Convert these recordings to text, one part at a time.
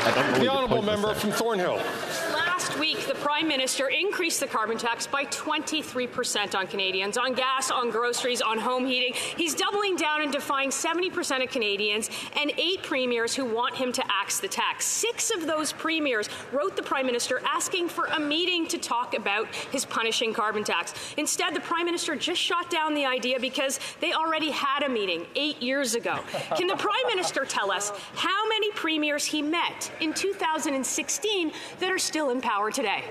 The honourable member from Thornhill. Last week, the Prime Minister increased the carbon tax by 23% on Canadians, on gas, on groceries, on home heating. He's doubling down and defying 70% of Canadians and 8 premiers who want him to axe the tax. 6 of those premiers wrote the Prime Minister asking for a meeting to talk about his punishing carbon tax. Instead, the Prime Minister just shot down the idea because they already had a meeting 8 years ago. Can the Prime Minister tell us how many premiers he met in 2016 that are still in power today?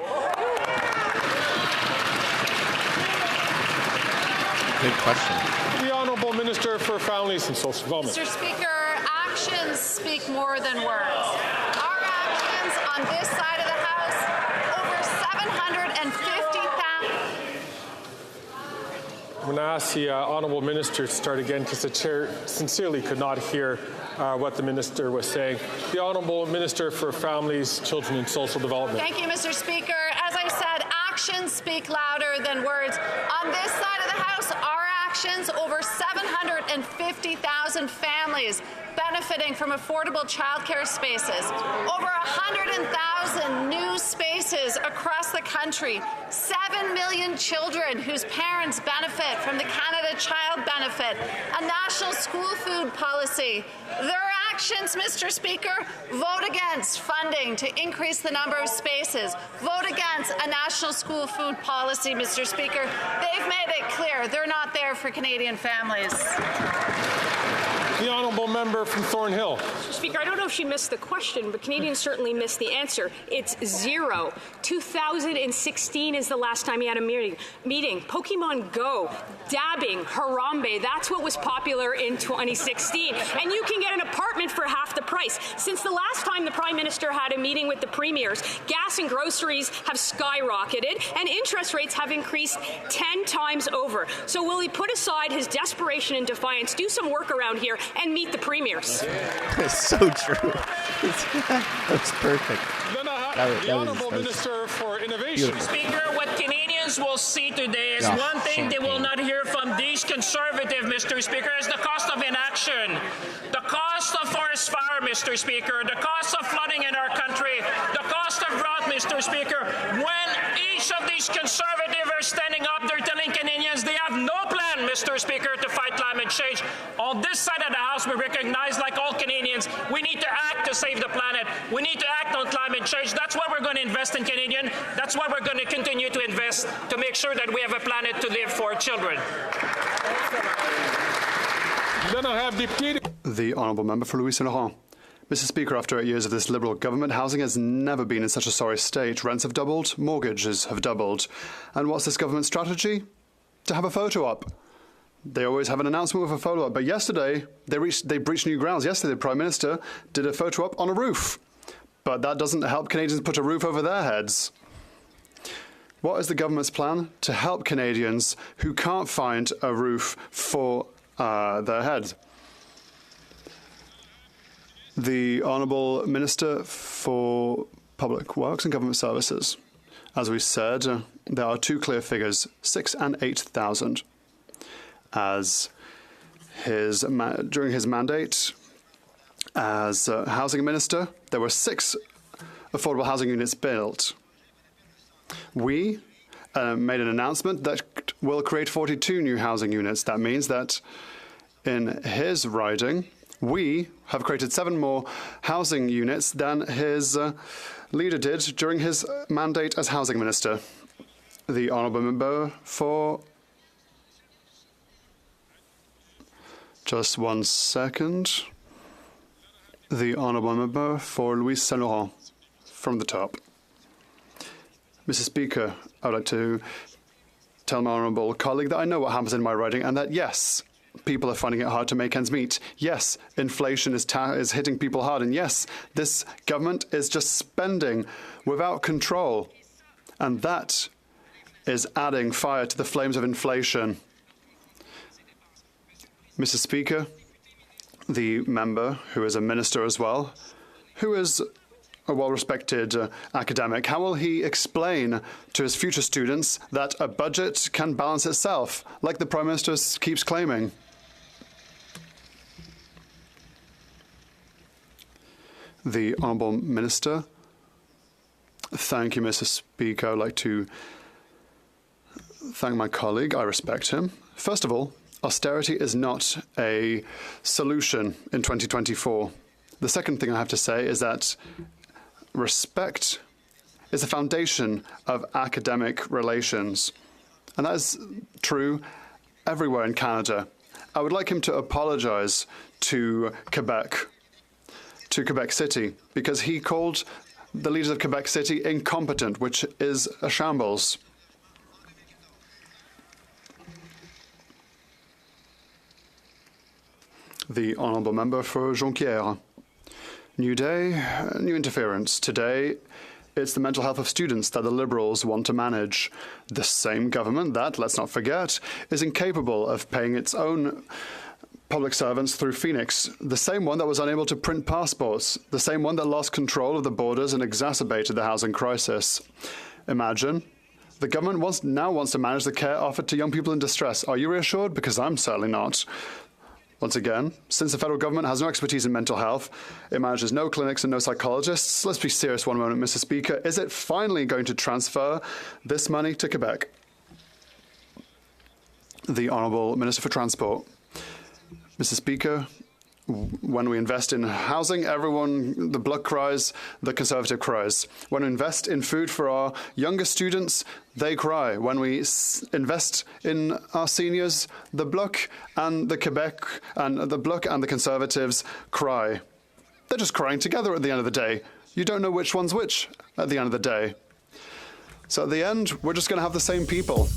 Good question. The Honourable Minister for Families and Social Development. Mr. Speaker, actions speak more than words. Our actions on this side of the House, over 750,000. I'm going to ask the Honourable Minister to start again because the Chair sincerely could not hear what the Minister was saying. The Honourable Minister for Families, Children and Social Development. Thank you, Mr. Speaker. As I said, actions speak louder than words. On this side of the House, our actions, over 750,000 families benefiting from affordable childcare spaces, over 100,000 new spaces across the country, 7 million children whose parents benefit from the Canada Child Benefit, a national school food policy. Their actions, Mr. Speaker, vote against funding to increase the number of spaces, vote against a national school food policy, Mr. Speaker. They've made it clear they're not there for Canadian families. The Honourable Member from Thornhill. Mr. Speaker, I don't know if she missed the question, but Canadians certainly missed the answer. It's 0. 2016 is the last time he had a meeting. Pokemon Go, dabbing, Harambe, that's what was popular in 2016. And you can get an apartment for half the price. Since the last time the Prime Minister had a meeting with the premiers, gas and groceries have skyrocketed and interest rates have increased 10 times over. So will he put aside his desperation and defiance, do some work around here, and meet the premiers? It's so true. That's perfect. The Honourable Minister for Innovation. Beautiful. Speaker, what Canadians will see today is one thing they will not hear from these conservative, Mr. Speaker, is the cost of inaction. The cost of forest fire, Mr. Speaker, the cost of flooding in our country, the cost of drought, Mr. Speaker. When each of these conservatives are standing up, they're telling Canadians they have no plan, Mr. Speaker, to fight climate change. On this side of the House, we recognize, like all Canadians, we need to act to save the planet. We need to act on climate change. That's why we're going to invest in Canadian. That's why we're going to continue to invest to make sure that we have a planet to live for children. Then I have the Honourable Member for Louis Saint Laurent. Mr. Speaker, after 8 years of this Liberal government, housing has never been in such a sorry state. Rents have doubled, mortgages have doubled. And what's this government's strategy? To have a photo op. They always have an announcement with a photo op, but yesterday they breached new grounds. Yesterday the Prime Minister did a photo op on a roof. But that doesn't help Canadians put a roof over their heads. What is the government's plan to help Canadians who can't find a roof for their head? The Honourable Minister for Public Works and Government Services. As we said, there are 2 clear figures, 6 and 8,000. As during his mandate as housing minister, there were 6 affordable housing units built. We made an announcement that will create 42 new housing units. That means that in his riding, we have created 7 more housing units than his leader did during his mandate as housing minister. The Honourable Member for... Just 1 second. The Honourable Member for Louis Saint Laurent from the top. Mr. Speaker, I would like to tell my honourable colleague that I know what happens in my riding and that, yes, people are finding it hard to make ends meet. Yes, inflation is hitting people hard. And yes, this government is just spending without control. And that is adding fire to the flames of inflation. Mr. Speaker, the member, who is a minister as well, who is a well-respected academic, how will he explain to his future students that a budget can balance itself, like the Prime Minister keeps claiming? The Honourable Minister. Thank you, Mr. Speaker. I'd like to thank my colleague. I respect him. First of all, austerity is not a solution in 2024. The second thing I have to say is that respect is the foundation of academic relations. And that is true everywhere in Canada. I would like him to apologize to Quebec City, because he called the leaders of Quebec City incompetent, which is a shambles. The Honourable Member for Jonquière. New day, new interference. Today, it's the mental health of students that the Liberals want to manage. The same government that, let's not forget, is incapable of paying its own public servants through Phoenix. The same one that was unable to print passports. The same one that lost control of the borders and exacerbated the housing crisis. Imagine. The government now wants to manage the care offered to young people in distress. Are you reassured? Because I'm certainly not. Once again, since the federal government has no expertise in mental health, it manages no clinics and no psychologists. Let's be serious one moment, Mr. Speaker. Is it finally going to transfer this money to Quebec? The Honourable Minister for Transport. Mr. Speaker, when we invest in housing, everyone, the Bloc cries, the Conservative cries. When we invest in food for our younger students, they cry. When we invest in our seniors, the Bloc and the Quebec and the Bloc and the Conservatives cry. They're just crying together at the end of the day. You don't know which one's which at the end of the day. So at the end, we're just going to have the same people.